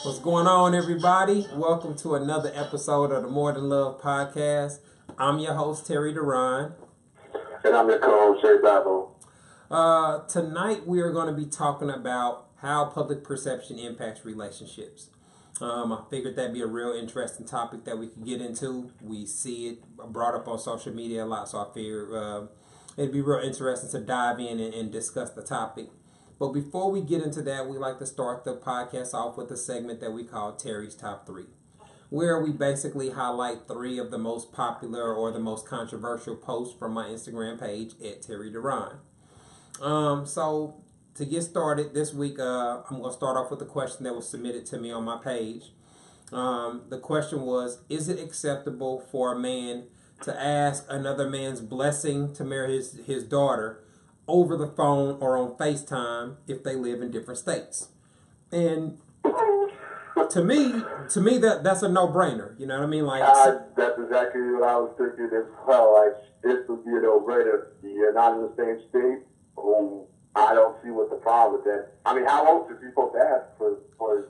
What's going on, everybody? Welcome to another episode of the More Than Love podcast. I'm your host, Terry Duran. And I'm your co-host, Jay Babo. Tonight, we are going to be talking about how public perception impacts relationships. I figured that'd be a real interesting topic that we could get into. We see it brought up on social media a lot, so I figured it'd be real interesting to dive in and discuss the topic. But before we get into that, we like to start the podcast off with a segment that we call Terry's Top 3, where we basically highlight 3 of the most popular or the most controversial posts from my Instagram page at Terry Duran. So to get started this week, I'm going to start off with a question that was submitted to me on my page. The question was, is it acceptable for a man to ask another man's blessing to marry his daughter over the phone or on Facetime if they live in different states? And to me that's a no-brainer. You know what I mean? Like that's exactly what I was thinking as well. Like, this would be a no-brainer. You're not in the same state. I don't see what the problem with that. I mean, how else is he supposed to ask for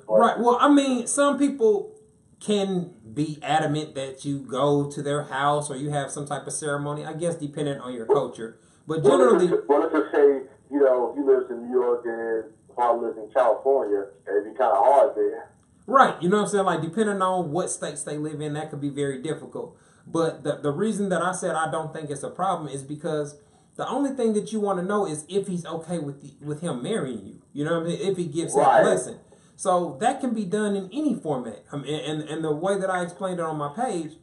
right. Well, I mean, some people can be adamant that you go to their house or you have some type of ceremony, I guess, depending on your culture. But generally, let's just say, he lives in New York and Paul lives in California. It'd be kind of hard there. Right, you know what I'm saying? Like, depending on what states they live in, that could be very difficult. But the reason that I said I don't think it's a problem is because the only thing that you want to know is if he's okay with him marrying you. You know what I mean? If he gives that blessing. So that can be done in any format. I mean, and the way that I explained it on my page,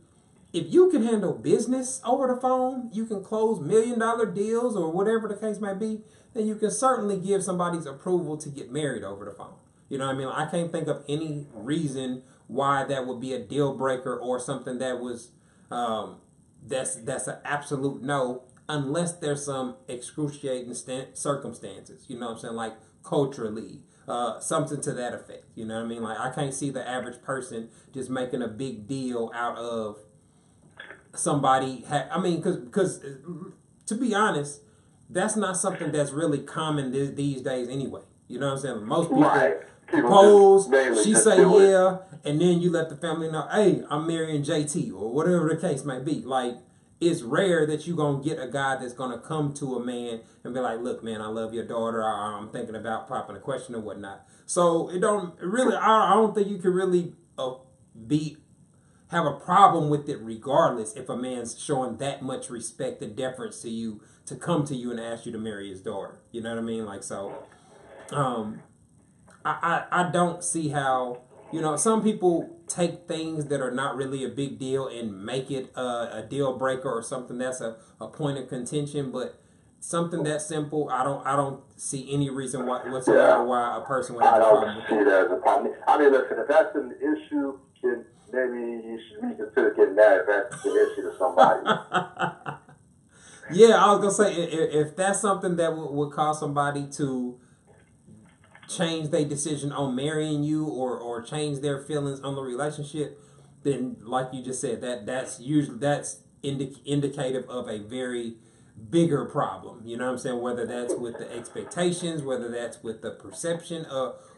if you can handle business over the phone, you can close $1 million deals or whatever the case may be, then you can certainly give somebody's approval to get married over the phone. You know what I mean? I can't think of any reason why that would be a deal breaker or something that was that's an absolute no, unless there's some excruciating circumstances. You know what I'm saying? Like culturally, something to that effect. You know what I mean? Like, I can't see the average person just making a big deal out of somebody. Because to be honest, that's not something that's really common these days anyway. You know what I'm saying? Most people propose, she say yeah, and then you let the family know, hey, I'm marrying JT or whatever the case may be. Like, it's rare that you're going to get a guy that's going to come to a man and be like, look, man, I love your daughter. I'm thinking about popping a question or whatnot. So I don't think you can really have a problem with it regardless if a man's showing that much respect and deference to you to come to you and ask you to marry his daughter. You know what I mean? Like, so I don't see how, some people take things that are not really a big deal and make it a deal breaker or something that's a point of contention. But something that simple, I don't see any reason whatsoever why a person would have a problem with it. I don't see that as a problem. I mean, listen, if that's an issue, then maybe you should reconsider getting married if that's an issue to somebody. Yeah, I was going to say, if that's something that would cause somebody to change their decision on marrying you or change their feelings on the relationship, then like you just said, that's indicative of a very bigger problem. You know what I'm saying? Whether that's with the expectations, whether that's with the perception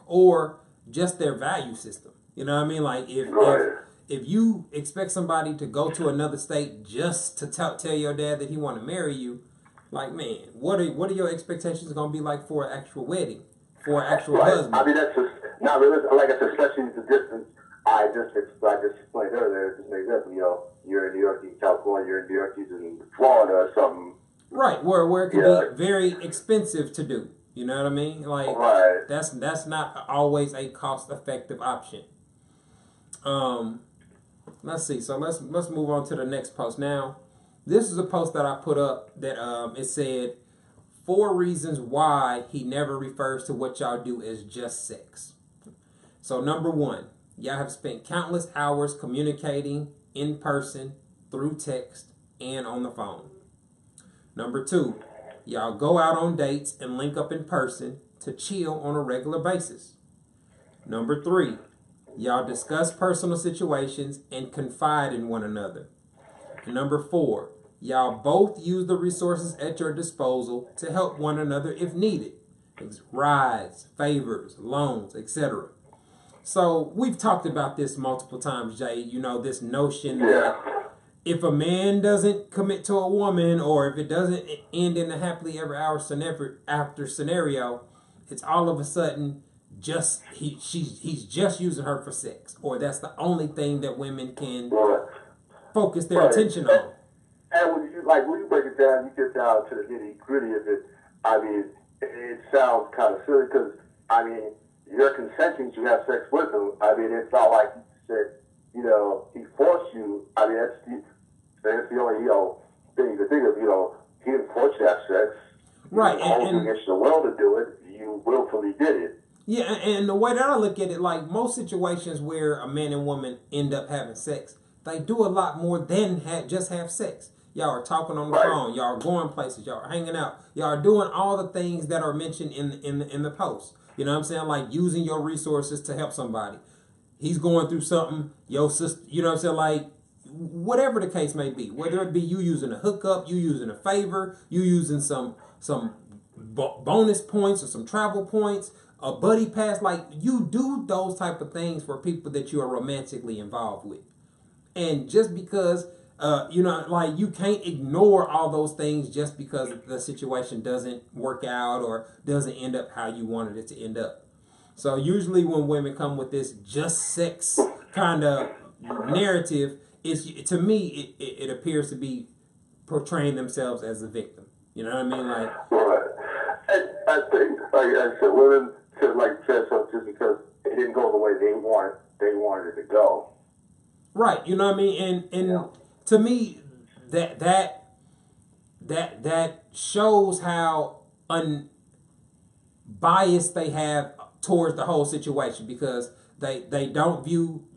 or just their value system. You know what I mean? Like, if you expect somebody to go to another state just to tell your dad that he want to marry you, like, man, what are your expectations going to be like for an actual wedding, for an actual husband? I mean, that's just not realistic. Like I said, especially the distance. I just explained earlier. Just an example. You're in New York, he's in California. You're in New York, he's in Florida, or something. Right, where it can be very expensive to do. You know what I mean? Like, that's not always a cost-effective option. Let's see. So let's move on to the next post. Now, this is a post that I put up that it said 4 reasons why he never refers to what y'all do as just sex. So number 1, y'all have spent countless hours communicating in person, through text, and on the phone. Number 2, y'all go out on dates and link up in person to chill on a regular basis. Number 3, y'all discuss personal situations and confide in one another. And number 4, y'all both use the resources at your disposal to help one another if needed. Rides, favors, loans, etc. So we've talked about this multiple times, Jay. You know, this notion Yeah. that if a man doesn't commit to a woman, or if it doesn't end in a happily ever after scenario, it's all of a sudden he's just using her for sex, or that's the only thing that women can Right. focus their attention on. And when you break it down, you get down to the nitty gritty of it. I mean, it sounds kind of silly because I mean, you're consenting to have sex with him. I mean, it's not like he said, you know, he forced you. I mean, that's the only thing to think of. You know, he didn't force you to have sex. Right, and against your will to do it, you willfully did it. Yeah, and the way that I look at it, like most situations where a man and woman end up having sex, they do a lot more than just have sex. Y'all are talking on the phone. Y'all are going places. Y'all are hanging out. Y'all are doing all the things that are mentioned in the post. You know what I'm saying? Like using your resources to help somebody. He's going through something. Your sister, you know what I'm saying? Like whatever the case may be. Whether it be you using a hookup, you using a favor, you using some bonus points or some travel points, a buddy pass. Like you do those type of things for people that you are romantically involved with. And just because you know, like you can't ignore all those things just because the situation doesn't work out or doesn't end up how you wanted it to end up. So usually when women come with this just sex kind of narrative, to me it appears to be portraying themselves as a victim. You know what I mean? Like, right. And I think, like I said, women should say so just because it didn't go the way they wanted it to go. Right. You know what I mean? And to me, that shows how unbiased they have towards the whole situation, because they don't view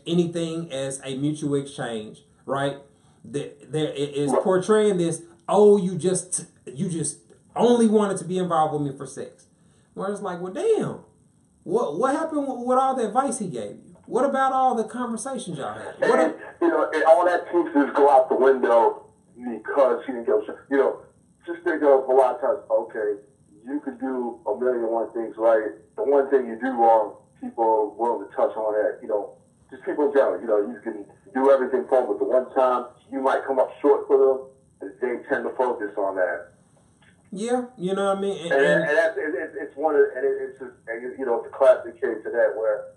anything as a mutual exchange, right? There is portraying this. Oh, you just only wanted to be involved with me for sex. Where it's like, well, damn, what happened with all the advice he gave you? What about all the conversations y'all had? And, you know, and all that seems to go out the window because she didn't get. You know, just think of a lot of times. Okay, you could do a million and one things right. The one thing you do wrong, people are willing to touch on that. You know, just people in general. You know, you can do everything for them, but the one time you might come up short for them, they tend to focus on that. Yeah, you know what I mean. And that's it's one of it's just you know, it's a classic case of that where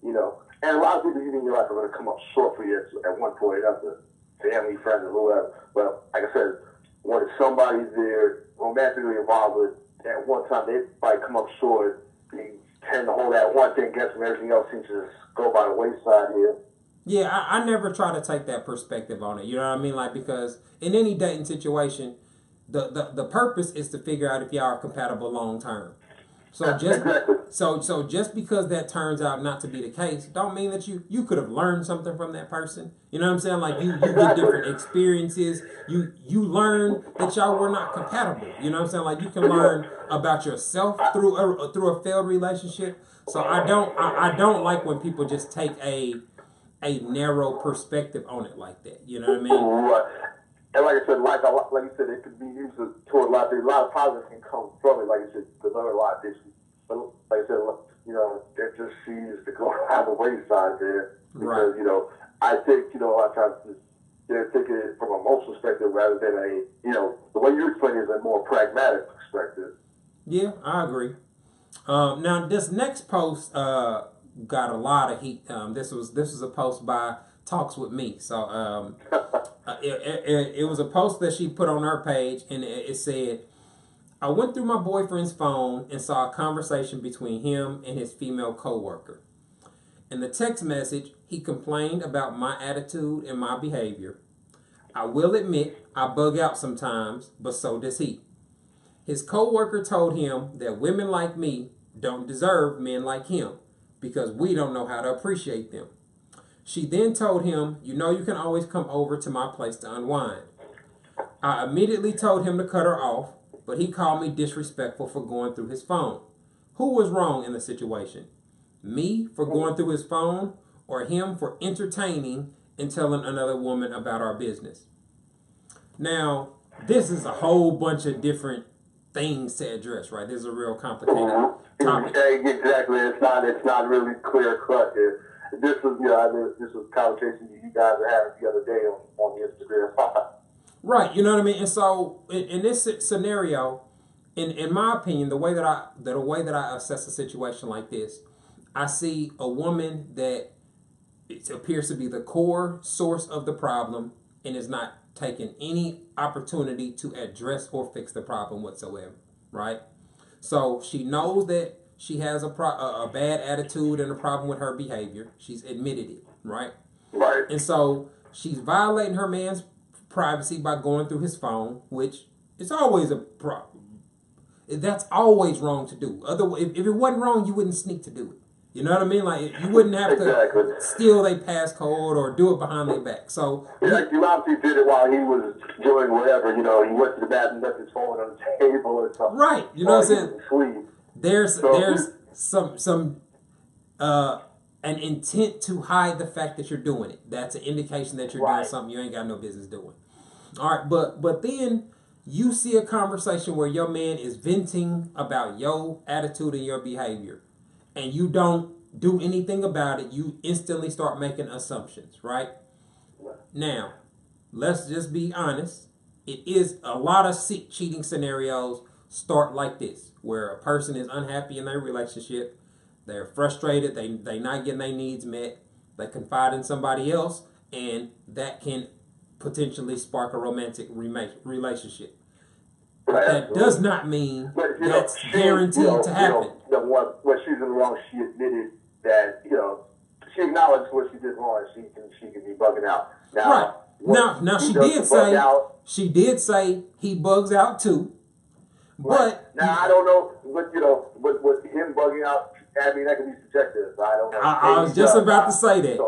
you know, and a lot of people in your life are going to come up short for you at one point or another, family, friends, or whoever. But like I said, when somebody's there romantically involved with, at one time they might come up short. They tend to hold that one thing against them. Everything else seems to just go by the wayside here. Yeah, I never try to take that perspective on it. You know what I mean? Like, because in any dating situation, the purpose is to figure out if y'all are compatible long term. So just because that turns out not to be the case, don't mean that you could have learned something from that person. You know what I'm saying? Like you get different experiences. You learn that y'all were not compatible. You know what I'm saying? Like you can learn about yourself through a failed relationship. So I don't like when people just take a narrow perspective on it like that. You know what I mean? Right. And like I said, like you said, it could be used toward a lot of positives can come from it. Like I said, there's a lot of issues. But like I said, you know, it just seems to go on the wayside there. Because, you know, I think, you know, a lot of times they're thinking it from a emotional perspective rather than you know, the way you explain it is a more pragmatic perspective. Yeah, I agree. Now, this next post got a lot of heat. This was a post by Talks With Me. So it was a post that she put on her page, and it said, I went through my boyfriend's phone and saw a conversation between him and his female coworker. In the text message, he complained about my attitude and my behavior. I will admit I bug out sometimes, but so does he. His coworker told him that women like me don't deserve men like him because we don't know how to appreciate them. She then told him, you know, you can always come over to my place to unwind. I immediately told him to cut her off, but he called me disrespectful for going through his phone. Who was wrong in the situation? Me for going through his phone, or him for entertaining and telling another woman about our business? Now, this is a whole bunch of different Mm-hmm. things to address, right? This is a real complicated Mm-hmm. topic. Exactly. It's not really clear cut here. This was, this was a conversation you guys were having the other day on the Instagram. Right, you know what I mean? And so in this scenario, in my opinion, the way that I assess a situation like this, I see a woman that it appears to be the core source of the problem and is not taking any opportunity to address or fix the problem whatsoever, right? So she knows that she has a bad attitude and a problem with her behavior. She's admitted it, right? Right. And so she's violating her man's privacy by going through his phone, which is always a problem. That's always wrong to do. If it wasn't wrong, you wouldn't sneak to do it. You know what I mean? Like, you wouldn't have to steal their passcode or do it behind their back. So you obviously did it while he was doing whatever. He went to the bathroom, left his phone on the table or something. Right. You know what I'm saying? There's some an intent to hide the fact that you're doing it. That's an indication that you're doing something you ain't got no business doing. All right, but then you see a conversation where your man is venting about your attitude and your behavior, and you don't do anything about it. You instantly start making assumptions, right? Now, let's just be honest. It is a lot of cheating scenarios start like this, where a person is unhappy in their relationship. They're frustrated. They not getting their needs met. They confide in somebody else, and that can potentially spark a romantic relationship. But that does not mean that's guaranteed to happen. When she's in the wrong, she admitted that she acknowledged what she did wrong. And she can be bugging out. Now she did say he bugs out too. But now I don't know what him bugging out. I mean, that could be subjective. I don't know. I was just about to say that.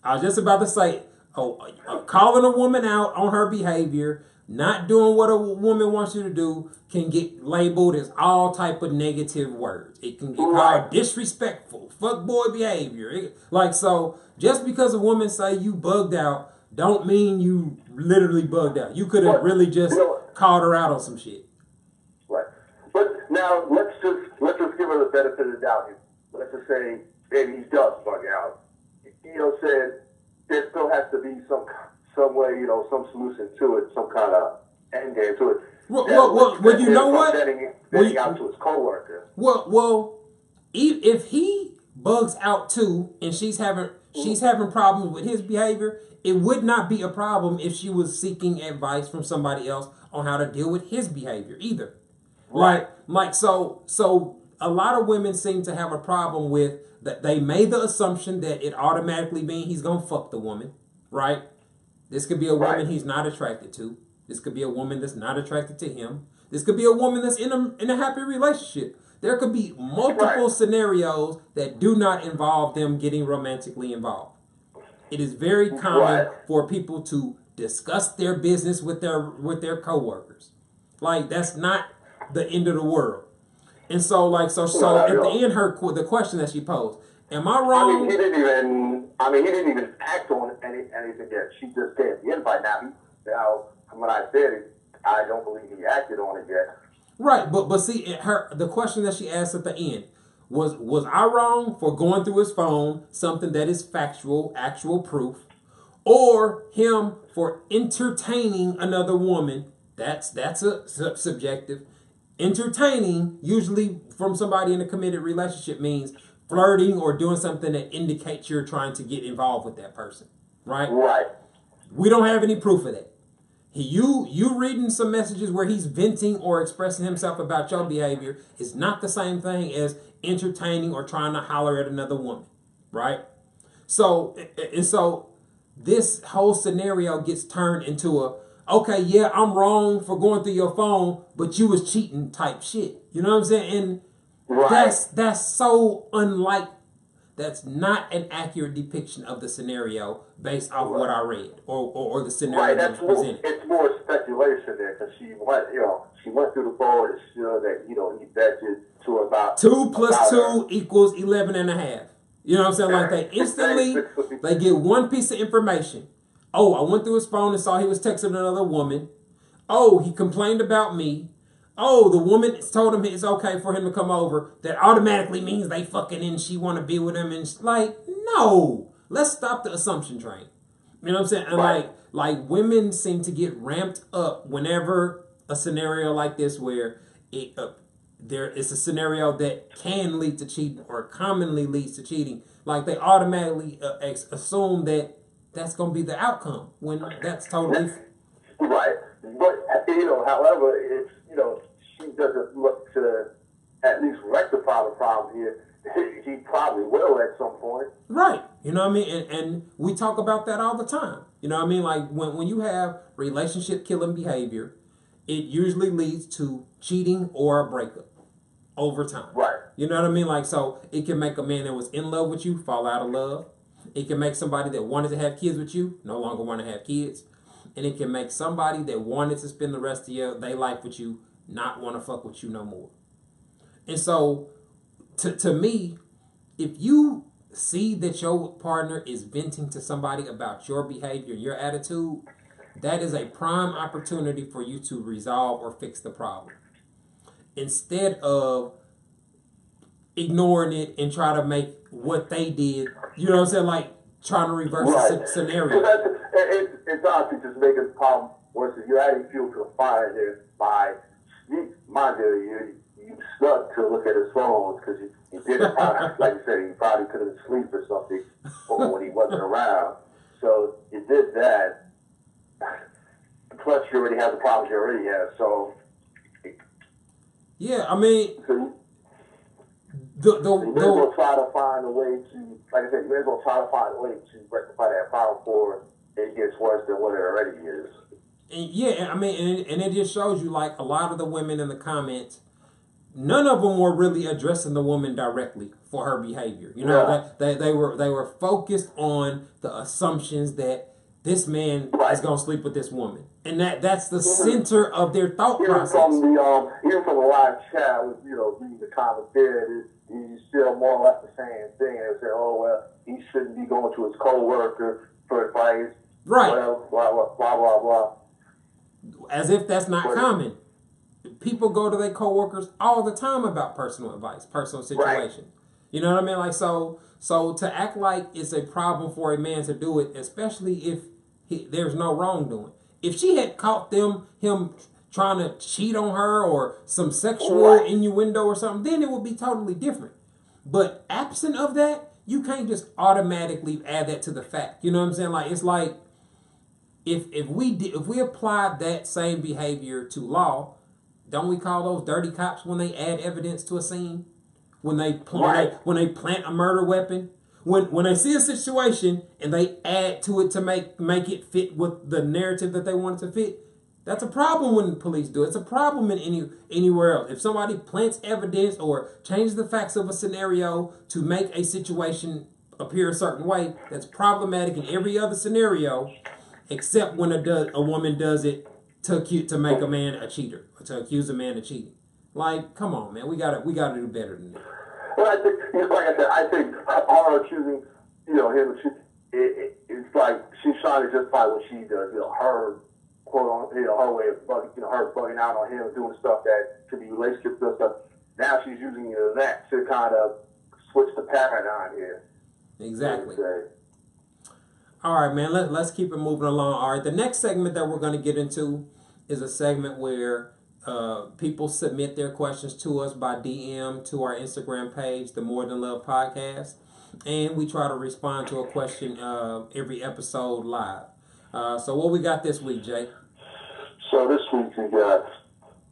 I was just about to say, calling a woman out on her behavior, not doing what a woman wants you to do, can get labeled as all type of negative words. It can get called disrespectful, fuckboy behavior. So just because a woman say you bugged out, don't mean you literally bugged out. You could have really just called her out on some shit. Right. But now let's just give her the benefit of the doubt. Let's just say maybe he does bug out. Said there still has to be some way, some solution to it, some kind of end game to it. Well, you know what? Vetting out to his coworker. Well, if he bugs out too, and she's having problems with his behavior, it would not be a problem if she was seeking advice from somebody else on how to deal with his behavior either. Right. So a lot of women seem to have a problem with that. They made the assumption that it automatically means he's gonna fuck the woman, right? This could be a woman he's not attracted to. This could be a woman that's not attracted to him. This could be a woman that's in a happy relationship. There could be multiple scenarios that do not involve them getting romantically involved. It is very common for people to discuss their business with their coworkers. Like, that's not the end of the world. And so at the end, the question that she posed, am I wrong? He didn't even act on anything yet. She just gave the invite. Now, when I said it, I don't believe he acted on it yet. Right, but see, the question that she asked at the end was I wrong for going through his phone, something that is factual, actual proof, or him for entertaining another woman? That's a subjective. Entertaining, usually from somebody in a committed relationship, means flirting or doing something that indicates you're trying to get involved with that person, right? Right. We don't have any proof of that. You reading some messages where he's venting or expressing himself about your behavior is not the same thing as entertaining or trying to holler at another woman, right? So this whole scenario gets turned into okay, yeah, I'm wrong for going through your phone, but you was cheating type shit. You know what I'm saying? And that's so unlike. That's not an accurate depiction of the scenario based off what I read or the scenario that was presented. It's more speculation there because she went through the phone and showed that he vented to about 2 + 2 = 11 and a half. You know what I'm saying? Like, they instantly they get one piece of information. Oh, I went through his phone and saw he was texting another woman. Oh, he complained about me. oh, the woman told him it's okay for him to come over, that automatically means they fucking and she want to be with him. And like, no, let's stop the assumption train. You know what I'm saying? And Right. like women seem to get ramped up whenever a scenario like this where there is a scenario that can lead to cheating or commonly leads to cheating. Like they automatically assume that that's going to be the outcome when that's totally Right. But, however, it's, she doesn't look to at least rectify the problem here. He probably will at some point. right. You know what I mean? And we talk about that all the time. You know what I mean? Like when you have relationship killing behavior, it usually leads to cheating or a breakup over time. Right. You know what I mean? Like, so it can make a man that was in love with you fall out of love. It can make somebody that wanted to have kids with you no longer want to have kids. And it can make somebody that wanted to spend the rest of their life with you not want to fuck with you no more. And so, to me, if you see that your partner is venting to somebody about your behavior, your attitude, that is a prime opportunity for you to resolve or fix the problem. Instead of ignoring it and try to make what they did, you know what I'm saying, like trying to reverse the scenario. It's honestly just making the problem worse. If you're adding fuel to the fire there by, mind you, you snuck to look at his phone because you did it probably, like you said, he probably could have been asleep or something when he wasn't around. So you did that. Plus, you already have the problems you already have. So yeah, I mean, you may as well try to find a way to, like I said, you may as well try to find a way to rectify that problem before it gets worse than what it already is. And yeah, I mean, and it just shows you like a lot of the women in the comments, none of them were really addressing the woman directly for her behavior. You know, they were focused on the assumptions that this man is gonna sleep with this woman, and that's the center of their thought process. Even from the live chat, with reading the comments there, you still more or less the same thing. They say, oh well, he shouldn't be going to his coworker for advice, right? Whatever, blah blah blah blah blah. As if that's not common. People go to their coworkers all the time about personal advice, personal situations. Right. You know what I mean? Like so to act like it's a problem for a man to do it, especially if there's no wrongdoing. If she had caught him trying to cheat on her or some sexual innuendo or something, then it would be totally different. But absent of that, you can't just automatically add that to the fact. You know what I'm saying? Like it's like if we applied that same behavior to law, don't we call those dirty cops when they add evidence to a scene? When they plant a murder weapon? When they see a situation and they add to it to make it fit with the narrative that they want it to fit, that's a problem when the police do it. It's a problem in anywhere else. If somebody plants evidence or changes the facts of a scenario to make a situation appear a certain way, that's problematic in every other scenario, except when a woman does it to make a man a cheater, or to accuse a man of cheating. Like, come on, man, we gotta do better than that. Well, I think, like I said, I think her accusing, him of cheating, it's like she's trying to justify what she does. Her quote on, her way of bugging, her bugging out on him, doing stuff that could be relationship stuff. Now she's using that to kind of switch the paradigm here. Exactly. All right, man. Let's keep it moving along. All right, the next segment that we're going to get into is a segment where people submit their questions to us by DM to our Instagram page, the More Than Love Podcast, and we try to respond to a question every episode live. So what we got this week, Jay? So this week we got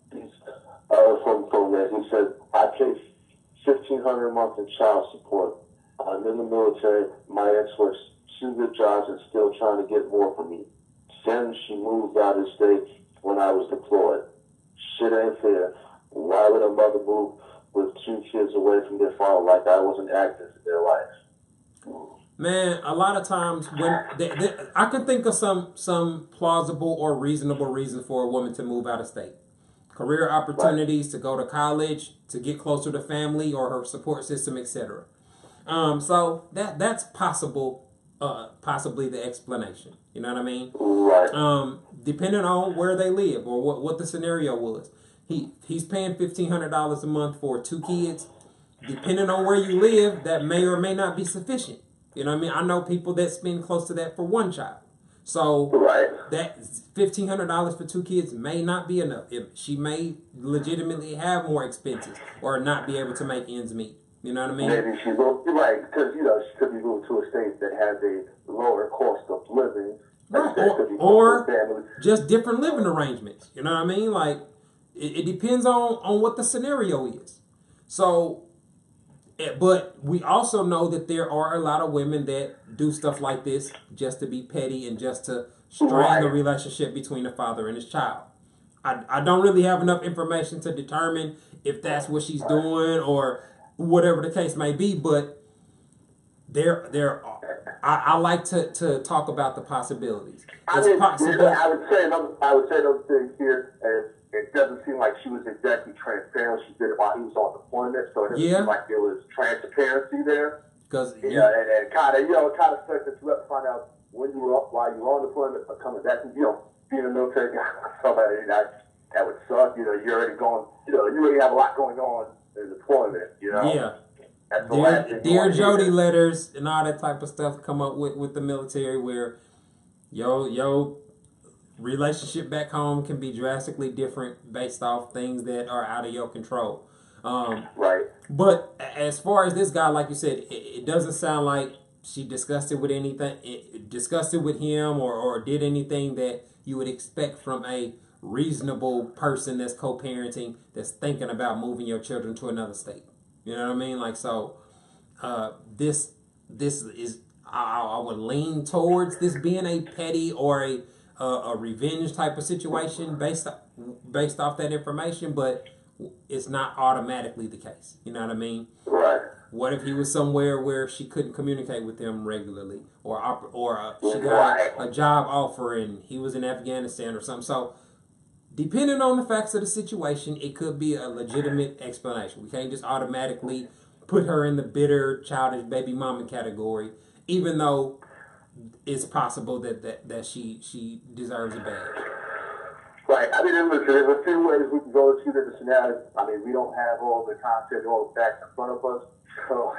from that. He said, I pay $1,500 a month in child support. I'm in the military. My ex works 2 good jobs and still trying to get more from me. Then she moved out of state when I was deployed. Shit ain't fair. Why would a mother move with 2 kids away from their father like I wasn't active in their life? Man, a lot of times when I can think of some plausible or reasonable reasons for a woman to move out of state. Career opportunities, to go to college, to get closer to family or her support system, etc. So that's possible, possibly the explanation. You know what I mean? Right. Depending on where they live or what the scenario was. He's paying $1,500 a month for 2 kids. Depending on where you live, that may or may not be sufficient. You know what I mean? I know people that spend close to that for 1 child. So that $1,500 for 2 kids may not be enough. She may legitimately have more expenses or not be able to make ends meet. You know what I mean? Maybe she will. You're right, because she could be moved to a state that has a lower cost of living. Right. Or just different living arrangements. You know what I mean? Like it depends on what the scenario is. So, but we also know that there are a lot of women that do stuff like this just to be petty and just to strain the relationship between the father and his child. I don't really have enough information to determine if that's what she's doing or whatever the case may be, but I like to talk about the possibilities. I would say another thing here is it doesn't seem like she was exactly transparent. She did it while he was on deployment, so it doesn't seem like there was transparency there. And kind of starts that you have to find out while you were on deployment or coming back. Being a military guy, somebody that would suck. You already have a lot going on in deployment. Yeah. Dear Jody letters and all that type of stuff come up with the military where yo relationship back home can be drastically different based off things that are out of your control. But as far as this guy, like you said, it doesn't sound like she discussed it with him or did anything that you would expect from a reasonable person that's co-parenting, that's thinking about moving your children to another state. You know what I mean? Like, so this is, I would lean towards this being a petty or a revenge type of situation based off that information, but it's not automatically the case. You know what I mean? Right. What if he was somewhere where she couldn't communicate with him regularly, or she got a job offer and he was in Afghanistan or something? So, depending on the facts of the situation, it could be a legitimate explanation. We can't just automatically put her in the bitter, childish baby mama category, even though it's possible that she deserves a badge. Right. I mean, there's a few ways we can go to the scenario. I mean, we don't have all the content, all the facts in front of us. So,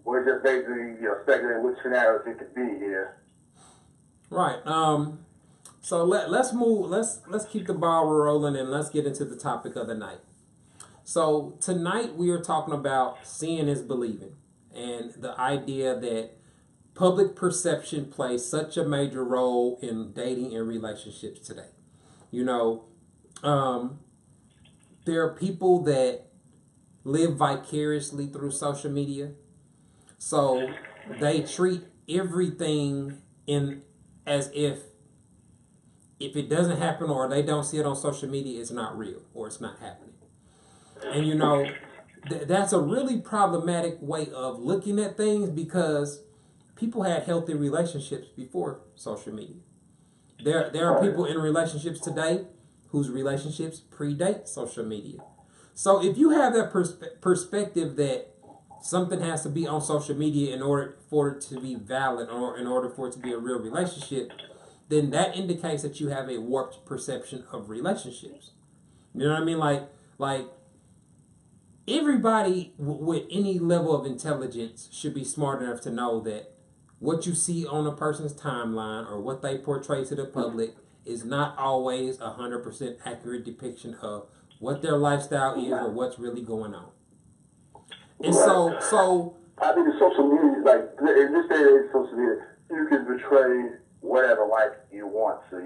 we're just basically, speculating which scenarios it could be here. Right. So let's move. Let's keep the ball rolling and let's get into the topic of the night. So tonight we are talking about seeing is believing, and the idea that public perception plays such a major role in dating and relationships today. There are people that live vicariously through social media, so they treat everything as if it doesn't happen or they don't see it on social media, it's not real or it's not happening. And that's a really problematic way of looking at things, because people had healthy relationships before social media. There are people in relationships today whose relationships predate social media. So if you have that perspective that something has to be on social media in order for it to be valid or in order for it to be a real relationship, then that indicates that you have a warped perception of relationships. You know what I mean? Like everybody with any level of intelligence should be smart enough to know that what you see on a person's timeline or what they portray to the public is not always 100% accurate depiction of what their lifestyle is or what's really going on. And so I mean, the social media, like in this day and age, social media, you can portray whatever life you want to,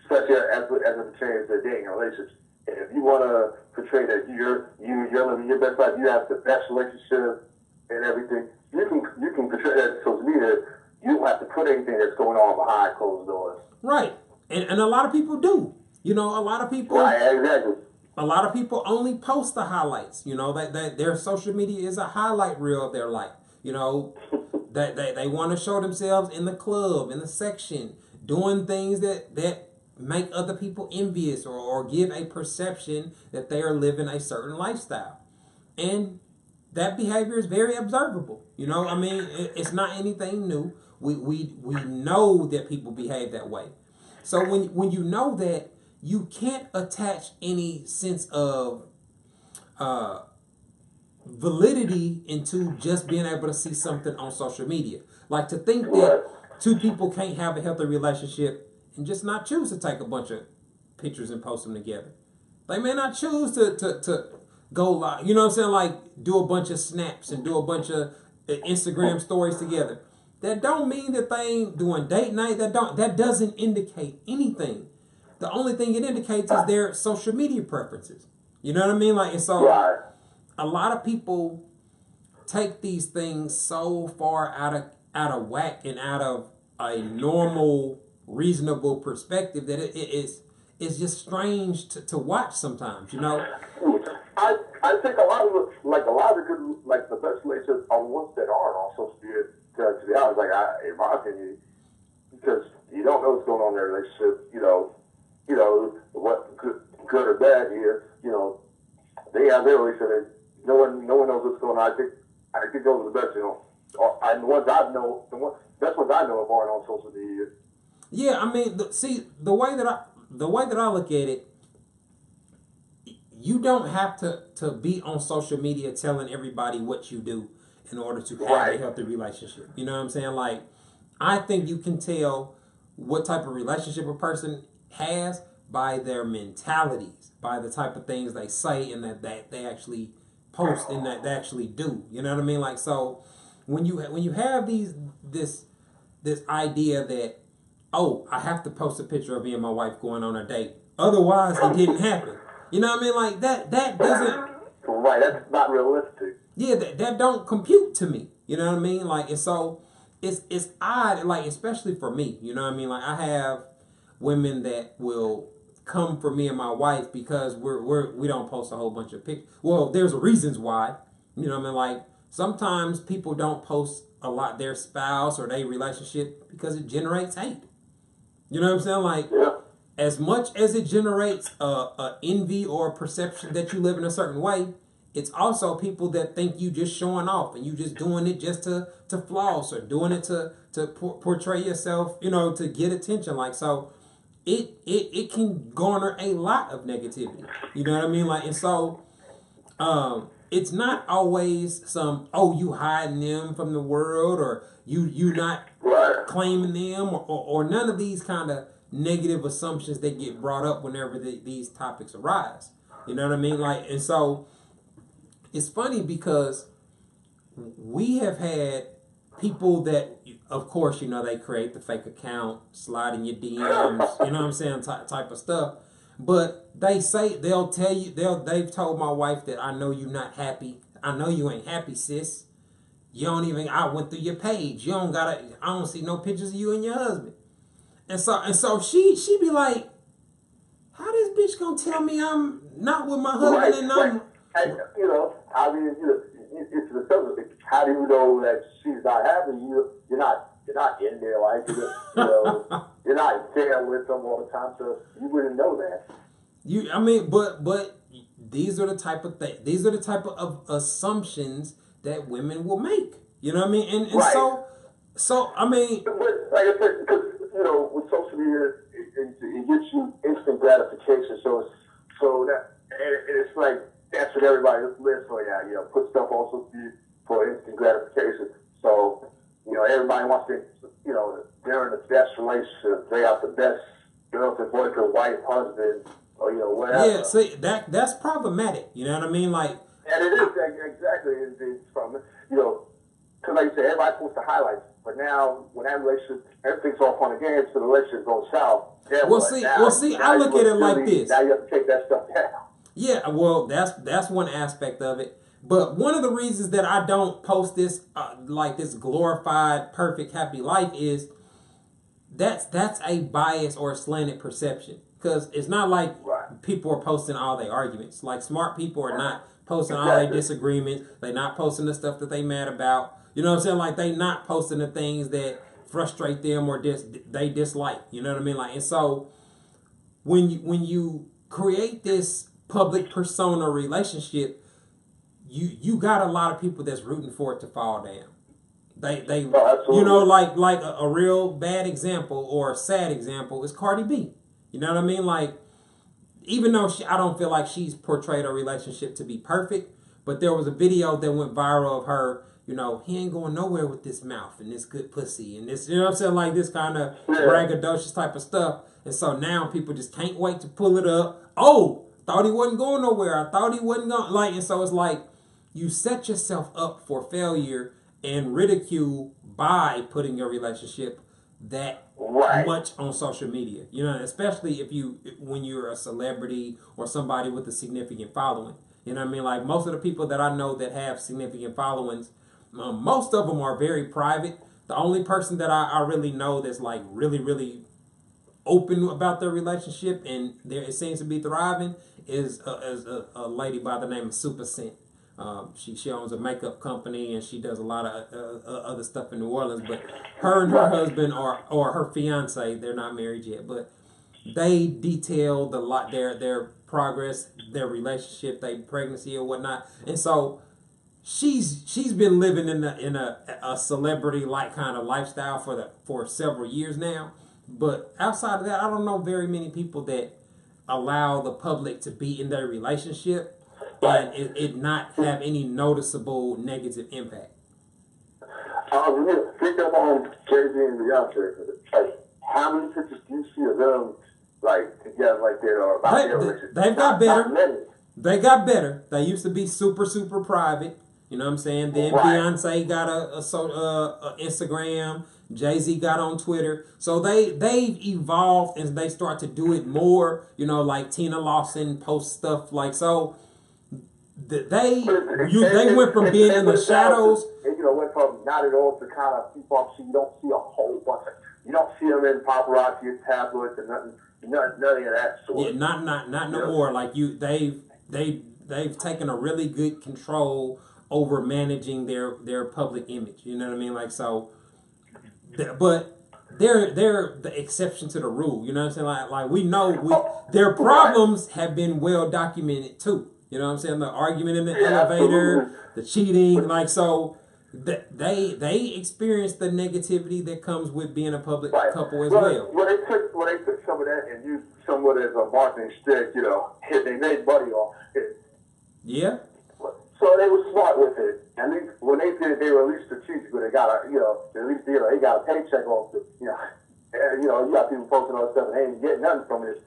especially as it pertains to dating relationships. If you want to portray that you're living your best life, you have the best relationship and everything, you can portray that on social media. You don't have to put anything that's going on behind closed doors. Right, and a lot of people do. A lot of people. Right, exactly. A lot of people only post the highlights. That their social media is a highlight reel of their life. That they want to show themselves in the club, in the section, doing things that make other people envious or give a perception that they are living a certain lifestyle. And that behavior is very observable. It's not anything new. We know that people behave that way. So when you know that, you can't attach any sense of validity into just being able to see something on social media. Like to think that two people can't have a healthy relationship and just not choose to take a bunch of pictures and post them together. They may not choose to go live, you know what I'm saying? Like do a bunch of snaps and do a bunch of Instagram stories together. That don't mean that they ain't doing date night. That doesn't indicate anything. The only thing it indicates is their social media preferences. You know what I mean? Like, and so a lot of people take these things so far out of whack and out of a normal, reasonable perspective that it's just strange to watch sometimes. You know. I think a lot of the good, like the best relationships are ones that aren't on social media. To be honest, in my opinion, because you don't know what's going on in their relationship. You know what good or bad here. You know, they have their relationship. No one knows what's going on. I think those are the best. You know, and the ones I know, best ones I know of aren't on social media. Yeah, I mean, the way that I look at it, you don't have to be on social media telling everybody what you do in order to have a healthy relationship. You know what I'm saying? Like, I think you can tell what type of relationship a person has by their mentalities, by the type of things they say and that they actually post and that they actually do. You know what I mean? Like, so when you have this idea that, oh, I have to post a picture of me and my wife going on a date, otherwise it didn't happen. You know what I mean? Like that doesn't. Right, that's not realistic. Yeah, that don't compute to me. You know what I mean? Like, and so it's odd, like, especially for me. You know what I mean? Like, I have women that will come for me and my wife because we don't post a whole bunch of pictures. Well, there's reasons why. You know what I mean? Like, sometimes people don't post a lot their spouse or their relationship because it generates hate. You know what I'm saying? Like, as much as it generates a envy or a perception that you live in a certain way, it's also people that think you just showing off and you just doing it just to floss or doing it to portray yourself, you know, to get attention. Like, so it can garner a lot of negativity. You know what I mean? Like, and so it's not always you hiding them from the world or you not claiming them or none of these kind of negative assumptions that get brought up whenever these topics arise. You know what I mean? Like, and so it's funny because we have had people that, of course, you know, they create the fake account, slide in your DMs, you know what I'm saying, type of stuff. But they'll tell you, they've told my wife that I know you're not happy. I know you ain't happy, sis. I went through your page. I don't see no pictures of you and your husband. And so she be like, how this bitch gonna tell me I'm not with my husband and I'm... And, you know, I mean, it's the subject. How do you know that she's not happy? You're not in there like you're not there with them all the time, so you wouldn't know that. But these are the type of these are the type of assumptions that women will make. You know what I mean? And so I mean, but like I said, because you know, with social media, it gets you instant gratification. So that and it's like. That's what everybody lives for. Yeah, you know, put stuff on social media for instant gratification. So, you know, everybody wants to, you know, they're in the best relationship. They have the best girlfriend, boyfriend, wife, husband, or, you know, whatever. Yeah, see, that's problematic. You know what I mean? Like, and it is exactly. It's from, you know, because like you said, everybody wants the highlights. But now, when that relationship, everything's all fun and games, so the relationship goes south. See, I look at it like this. Now you have to take that stuff down. Yeah, well, that's one aspect of it. But one of the reasons that I don't post this like this glorified, perfect, happy life is that's a bias or a slanted perception. Because it's not like people are posting all their arguments. Like, smart people are not posting all their disagreements. They're not posting the stuff that they mad about. You know what I'm saying? Like, they not posting the things that frustrate them or they dislike. You know what I mean? Like, and so when you create this public persona relationship, you got a lot of people that's rooting for it to fall down. They you know, like a real bad example or a sad example is Cardi B. You know what I mean? Like, even though I don't feel like she's portrayed a relationship to be perfect, but there was a video that went viral of her, you know, he ain't going nowhere with this mouth and this good pussy and this, you know what I'm saying, like this kind of braggadocious type of stuff. And so now people just can't wait to pull it up. Oh, thought he wasn't going nowhere. I thought he wasn't going, like, and so it's like you set yourself up for failure and ridicule by putting your relationship that much on social media. You know, especially when you're a celebrity or somebody with a significant following. You know what I mean? Like most of the people that I know that have significant followings, most of them are very private. The only person that I really know that's like really, really open about their relationship and it seems to be thriving is a lady by the name of Super Scent. She owns a makeup company and she does a lot of other stuff in New Orleans. But her and her husband or her fiance, they're not married yet, but they detailed their progress, their relationship, their pregnancy or whatnot. And so she's been living in a celebrity like kind of lifestyle for several years now. But outside of that, I don't know very many people that allow the public to be in their relationship and it not have any noticeable negative impact. Think of Jay-Z and Beyonce. Like, how many pictures do you see of them like together like that or about their relationship? They've got better. They got better. They used to be super, super private. You know what I'm saying? Then Beyonce got a Instagram. Jay-Z got on Twitter. So they've evolved and they start to do it more. You know, like Tina Lawson posts stuff like so. They went from being in the shadows. You know, went from not at all to kind of keep up. So you don't see a whole bunch of. You don't see them in paparazzi and tabloids and nothing of that sort. Yeah, not no more. Like they've taken a really good control over managing their public image. You know what I mean? Like so, but they're the exception to the rule. You know what I'm saying? Like we know their problems have been well documented too. You know what I'm saying? The argument in the elevator, the cheating, like so. They experience the negativity that comes with being a public couple as well. Well, they took some of that and used somewhat as a marketing stick. You know, they made money off it. Yeah. So they were smart with it. And when they did, they were at least strategic. But they got at least they got a paycheck off it. You got people posting all this stuff and they ain't getting nothing from it.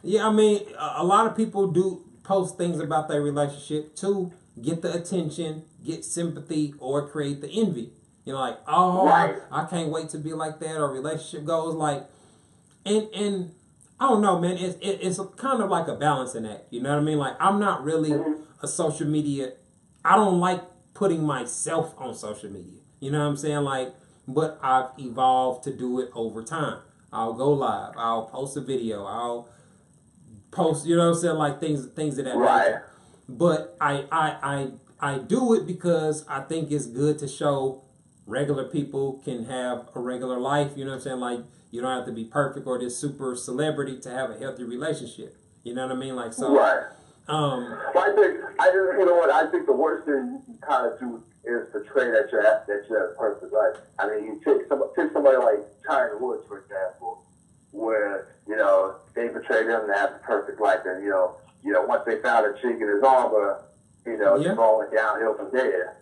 Yeah, I mean, a lot of people do post things about their relationship to get the attention, get sympathy, or create the envy. You know, like, I can't wait to be like that, or relationship goes like, and I don't know, man. It's kind of like a balancing act. You know what I mean? Like, I'm not really a social media. I don't like putting myself on social media. You know what I'm saying? Like, but I've evolved to do it over time. I'll go live. I'll post a video. I'll post, you know what I'm saying? Like things of that nature. But I do it because I think it's good to show regular people can have a regular life. You know what I'm saying? Like, you don't have to be perfect or this super celebrity to have a healthy relationship. You know what I mean? Like, so. I think the worst thing you kind of do is portray that you're a perfect life. I mean, you take somebody like Tiger Woods, for example, where, you know, they portray them to have the perfect life, and, you know, once they found a chick in his armor, you know, it's falling downhill from there.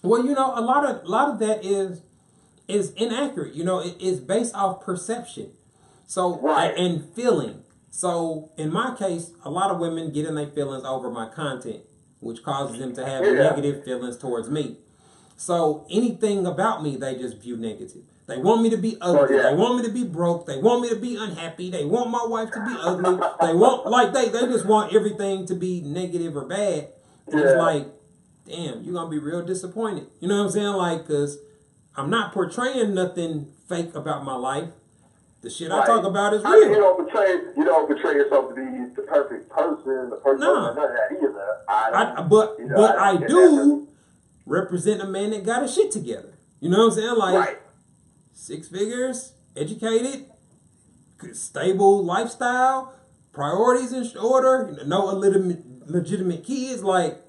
Well, you know, a lot of that is inaccurate. You know, it's based off perception. So and feeling. So in my case, a lot of women get in their feelings over my content, which causes them to have negative feelings towards me. So anything about me, they just view negative. They want me to be ugly. They want me to be broke. They want me to be unhappy. They want my wife to be ugly. They want, like, they just want everything to be negative or bad. And it's like, damn, you're going to be real disappointed. You know what I'm saying? Like, because I'm not portraying nothing fake about my life. The shit I talk about is real. You don't portray yourself to be the perfect person, the perfect person, none of that either. But I do represent a man that got his shit together. You know what I'm saying? Like, 6 figures, educated, stable lifestyle, priorities in order, no illegitimate kids, like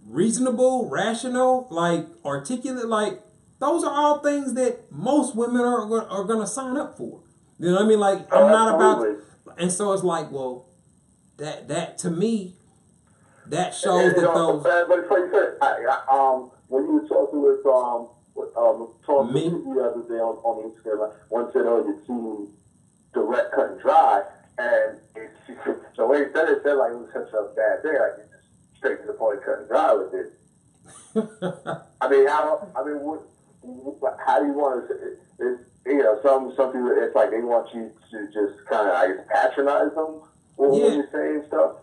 reasonable, rational, like articulate, like those are all things that most women are going to sign up for. You know what I mean? Like, I'm not about, and so it's like, well, that to me, that shows that those. But it's like you said, when you were talking talking Me? to me the other day on Instagram, one said, "Oh, you seem direct, cut and dry," and the way he said it like it was such a bad thing. Like you just straight to the point, cut and dry with it. I mean, how do you want to? Some people, it's like they want you to just kind of, I guess, patronize them when you're saying stuff.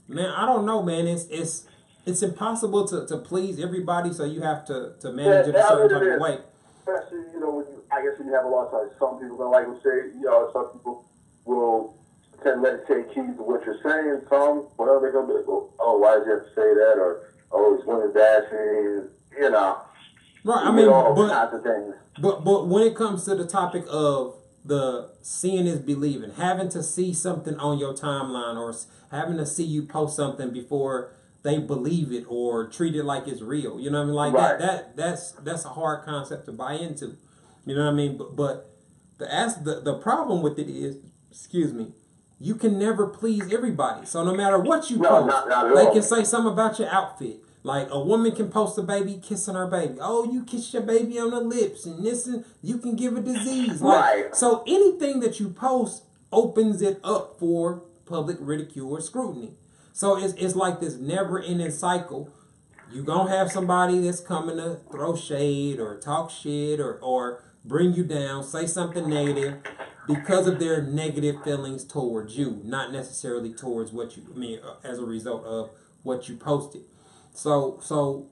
Man, I don't know, man. It's impossible to please everybody, so you have to manage it a certain type of way. Especially, I guess when you have a lot of times, some people don't like to say, some people will tend to let it take heed to what you're saying. Some, whatever, they're going to be like, oh, why did you have to say that? Or, oh, it's women bashing, Right, I mean, all kinds of things. But when it comes to the topic of the seeing is believing, having to see something on your timeline or having to see you post something before they believe it or treat it like it's real, you know what I mean? Like right. that's a hard concept to buy into, you know what I mean? But the problem with it is, excuse me, you can never please everybody. So no matter what you post, not they can say something about your outfit. Like a woman can post a baby kissing her baby. Oh, you kiss your baby on the lips and this, and you can give a disease. Right. So anything that you post opens it up for public ridicule or scrutiny. So it's like this never-ending cycle. You gonna have somebody that's coming to throw shade or talk shit or bring you down, say something negative because of their negative feelings towards you, not necessarily towards what you, as a result of what you posted. So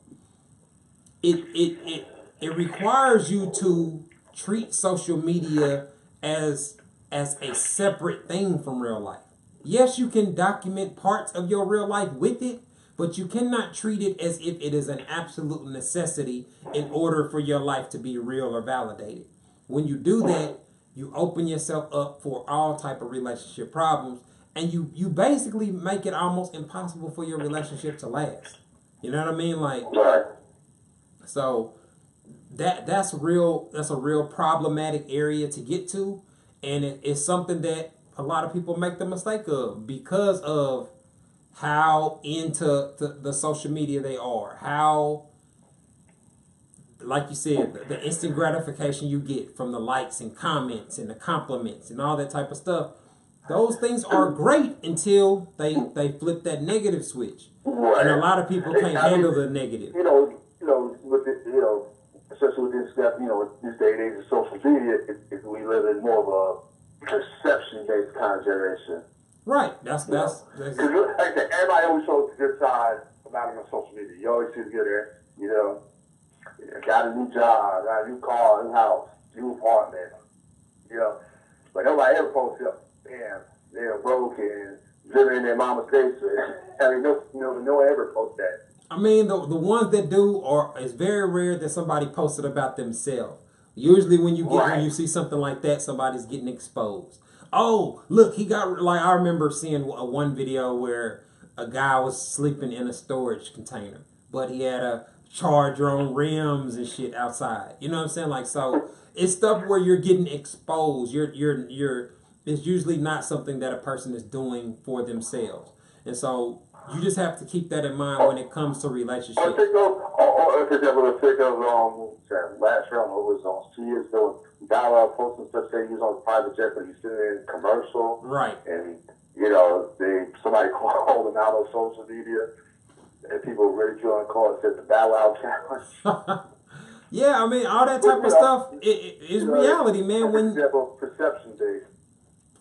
it requires you to treat social media as a separate thing from real life. Yes, you can document parts of your real life with it, but you cannot treat it as if it is an absolute necessity in order for your life to be real or validated. When you do that, you open yourself up for all type of relationship problems, and you basically make it almost impossible for your relationship to last. You know what I mean? Like, so that's a real problematic area to get to, and it's something that a lot of people make the mistake of because of how into the social media they are, how, like you said, the instant gratification you get from the likes and comments and the compliments and all that type of stuff. Those things are great until they flip that negative switch, and a lot of people can't handle the negative. With especially with this stuff, this day and age of social media, we live in more of a perception-based kind of generation. Right. That's because like I said, everybody always shows the good side about them on social media. You always see the good there. Got a new job, got a new car, new house, new apartment. But nobody ever posts up. Damn, they're broke and living in their mama's basement. I mean, no one ever posts that. I mean, the ones that do it's very rare that somebody posted about themselves. Usually when you see something like that, somebody's getting exposed. Oh, look, he got, like, I remember seeing one video where a guy was sleeping in a storage container, but he had a charger on rims and shit outside. You know what I'm saying? Like, so it's stuff where you're getting exposed. It's usually not something that a person is doing for themselves. And so you just have to keep that in mind when it comes to relationships. Last year, it was 2 years ago, Dial posting stuff saying he was on a private jet, but he's sitting in a commercial. Right. And, somebody called him out on social media, and people ridiculing and called it, said the Bow Wow Challenge. Yeah, I mean, all that type of stuff is reality, man. Perception based.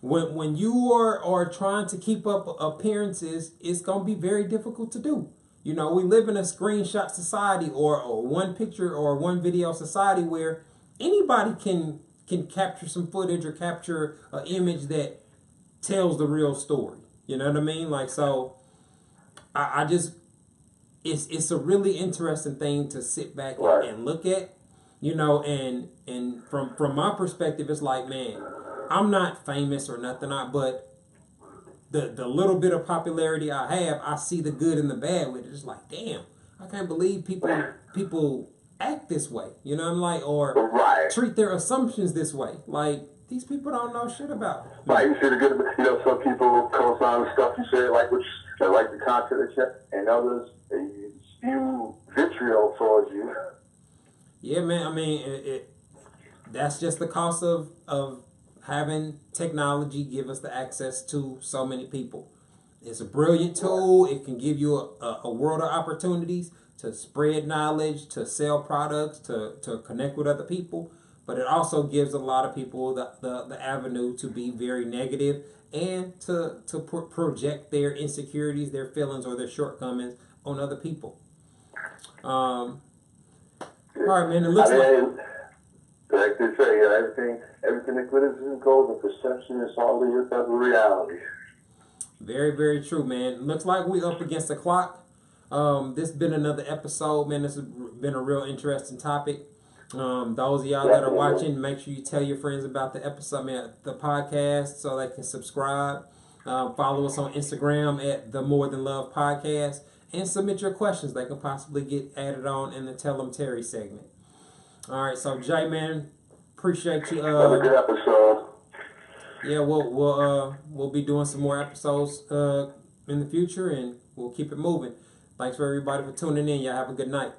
When you are trying to keep up appearances, it's going to be very difficult to do. We live in a screenshot society or one picture or one video society where anybody can capture some footage or capture an image that tells the real story. You know what I mean? Like, so I just, it's a really interesting thing to sit back and look at, and from my perspective, it's like, man, I'm not famous or nothing, but the little bit of popularity I have, I see the good and the bad with it. It's like, damn, I can't believe people act this way, or treat their assumptions this way. Like, these people don't know shit about. Right, you see the good, some people co-sign the stuff you say, like they like the content that you, and others, they spew vitriol towards you. Yeah, man. I mean, that's just the cost of having technology give us the access to so many people. It's a brilliant tool. It can give you a world of opportunities to spread knowledge, to sell products, to connect with other people. But it also gives a lot of people the avenue to be very negative and to project their insecurities, their feelings, or their shortcomings on other people. All right, man. It looks like they say, everything that glitters is gold, and perception is hardly a reality. Very, very true, man. Looks like we up against the clock. This has been another episode, man. This has been a real interesting topic. Those of y'all that are watching, make sure you tell your friends about the episode, man, the podcast, so they can subscribe. Follow us on Instagram at the More Than Love Podcast, and submit your questions. They can possibly get added on in the Tell 'em Terry segment. All right, so Jay, man, appreciate you. Another good episode. Yeah, we'll be doing some more episodes in the future, and we'll keep it moving. Thanks for everybody for tuning in. Y'all have a good night.